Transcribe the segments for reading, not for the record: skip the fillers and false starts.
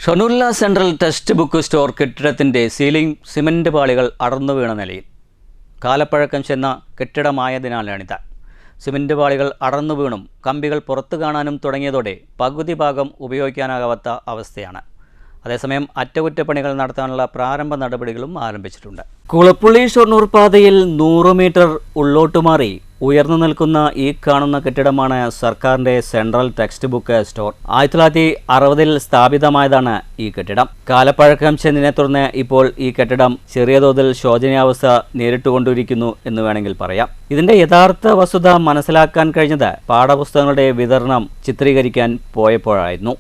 ഷൊർണൂരിലെ central text book store കെട്ടിടത്തിൻ്റെ ceiling cement പാളികൾ അടർന്നു വീണ നിലയിൽ. കാലപ്പഴക്കം ചെന്ന കെട്ടിടമായതിനാലാണിത്. സിമൻറ്റ് പാളികൾ അടർന്നു വീണും കമ്പികൾ പുറത്തു കാണാനും തുടങ്ങിയതോടെ പകുതി ഭാഗം ഉപയോഗിക്കാനാകാത്ത അവസ്ഥയാണ്. അതേസമയം അറ്റകുറ്റപ്പണികൾ നടത്താനുള്ള പ്രാരംഭ നടപടികളും ആരംഭിച്ചിട്ടുണ്ട്. കുളപ്പുള്ളി ഷൊർണൂർ പാതയിൽ 100 മീറ്റർ ഉള്ളോട്ട് മാറി ഉയർന്നു നിൽക്കുന്ന ഈ കാണുന്ന കെട്ടിടമാണ് സർക്കാരിൻ്റെ സെൻട്രൽ ടെക്സ്റ്റ് ബുക്ക് സ്റ്റോർ. 1960-ൽ സ്ഥാപിതമായതാണ് ഈ കെട്ടിടം. കാലപ്പഴക്കം ചെന്നതിനെ തുടർന്ന് ഇപ്പോൾ ഈ കെട്ടിടം ചെറിയ തോതിൽ ശോചനീയാവസ്ഥ നേരിട്ടുകൊണ്ടിരിക്കുന്നു എന്ന് വേണമെങ്കിൽ പറയാം. ഇതിന്റെ യഥാർത്ഥ വസ്തുത മനസ്സിലാക്കാൻ കഴിഞ്ഞത് പാഠപുസ്തകങ്ങളുടെ വിതരണം ചിത്രീകരിക്കാൻ പോയപ്പോഴായിരുന്നു.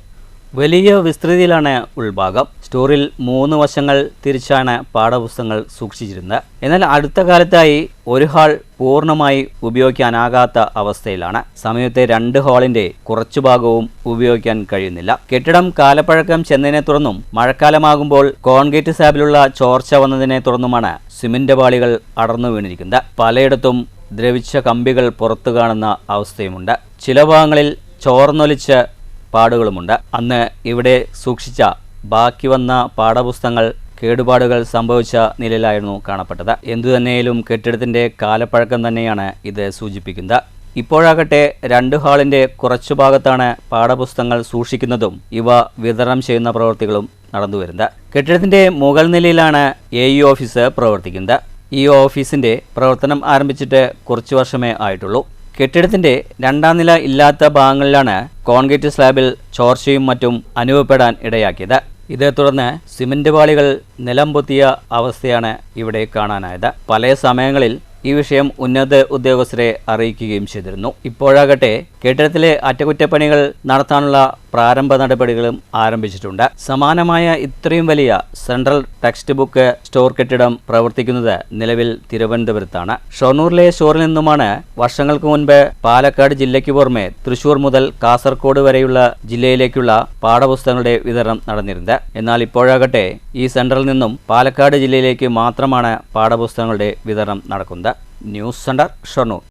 വലിയ വിസ്തൃതിയിലാണ് ഉൾഭാഗം. സ്റ്റോറിൽ 3 വശങ്ങൾ തിരിച്ചാണ് പാഠപുസ്തകങ്ങൾ സൂക്ഷിച്ചിരുന്നത്. എന്നാൽ അടുത്ത കാലത്തായി ഒരു ഹാൾ പൂർണ്ണമായി ഉപയോഗിക്കാനാകാത്ത അവസ്ഥയിലാണ്. സമയത്തെ 2 ഹാളിന്റെ കുറച്ചു ഭാഗവും ഉപയോഗിക്കാൻ കഴിയുന്നില്ല. കെട്ടിടം കാലപ്പഴക്കം ചെന്നതിനെ തുടർന്നും മഴക്കാലമാകുമ്പോൾ കോൺക്രീറ്റ് സ്ലാബിലുള്ള ചോർച്ച വന്നതിനെ തുടർന്നുമാണ് സിമന്റ് പാളികൾ അടർന്നു വീണിരിക്കുന്നത്. പലയിടത്തും ദ്രവിച്ച കമ്പികൾ പുറത്തു കാണുന്ന അവസ്ഥയുമുണ്ട്. ചില ഭാഗങ്ങളിൽ ചോർന്നൊലിച്ച് പാടുകളുമുണ്ട്. അന്ന് ഇവിടെ സൂക്ഷിച്ച ബാക്കി വന്ന പാഠപുസ്തകങ്ങൾ കേടുപാടുകൾ സംഭവിച്ച നിലയിലായിരുന്നു കാണപ്പെട്ടത്. എന്തുതന്നെയാലും കെട്ടിടത്തിൻ്റെ കാലപ്പഴക്കം തന്നെയാണ് ഇത് സൂചിപ്പിക്കുന്നത്. ഇപ്പോഴാകട്ടെ 2 ഹാളിൻ്റെ കുറച്ചു ഭാഗത്താണ് പാഠപുസ്തകങ്ങൾ സൂക്ഷിക്കുന്നതും ഇവ വിതരണം ചെയ്യുന്ന പ്രവൃത്തികളും നടന്നുവരുന്നത്. കെട്ടിടത്തിൻ്റെ മുകൾ നിലയിലാണ് AE ഓഫീസ് പ്രവർത്തിക്കുന്നത്. ഈ ഓഫീസിൻ്റെ പ്രവർത്തനം ആരംഭിച്ചിട്ട് കുറച്ചു വർഷമേ ആയിട്ടുള്ളൂ. കെട്ടിടത്തിന്റെ 2ാം നില ഇല്ലാത്ത ഭാഗങ്ങളിലാണ് കോൺക്രീറ്റ് സ്ലാബിൽ ചോർച്ചയും മറ്റും അനുഭവപ്പെടാൻ ഇടയാക്കിയത്. ഇതേ തുടർന്ന് സിമന്റ് പാളികൾ നിലം പൊത്തിയ അവസ്ഥയാണ് ഇവിടെ കാണാനായത്. പല സമയങ്ങളിൽ ഈ വിഷയം ഉന്നത ഉദ്യോഗസ്ഥരെ അറിയിക്കുകയും ചെയ്തിരുന്നു. ഇപ്പോഴാകട്ടെ കെട്ടിടത്തിലെ അറ്റകുറ്റപ്പണികൾ നടത്താനുള്ള പ്രാരംഭ നടപടികളും ആരംഭിച്ചിട്ടുണ്ട്. സമാനമായ ഇത്രയും വലിയ സെൻട്രൽ ടെക്സ്റ്റ് ബുക്ക് സ്റ്റോർ കെട്ടിടം പ്രവർത്തിക്കുന്നത് നിലവിൽ തിരുവനന്തപുരത്താണ്. ഷൊർണൂരിലെ സ്റ്റോറിൽ നിന്നുമാണ് വർഷങ്ങൾക്ക് മുൻപ് പാലക്കാട് ജില്ലയ്ക്ക് പുറമെ തൃശൂർ മുതൽ കാസർഗോഡ് വരെയുള്ള ജില്ലയിലേക്കുള്ള പാഠപുസ്തകങ്ങളുടെ വിതരണം നടന്നിരുന്നത്. എന്നാൽ ഇപ്പോഴാകട്ടെ ഈ സെന്ററിൽ നിന്നും പാലക്കാട് ജില്ലയിലേക്ക് മാത്രമാണ് പാഠപുസ്തകങ്ങളുടെ വിതരണം നടക്കുന്നത്. News centre Shoranur.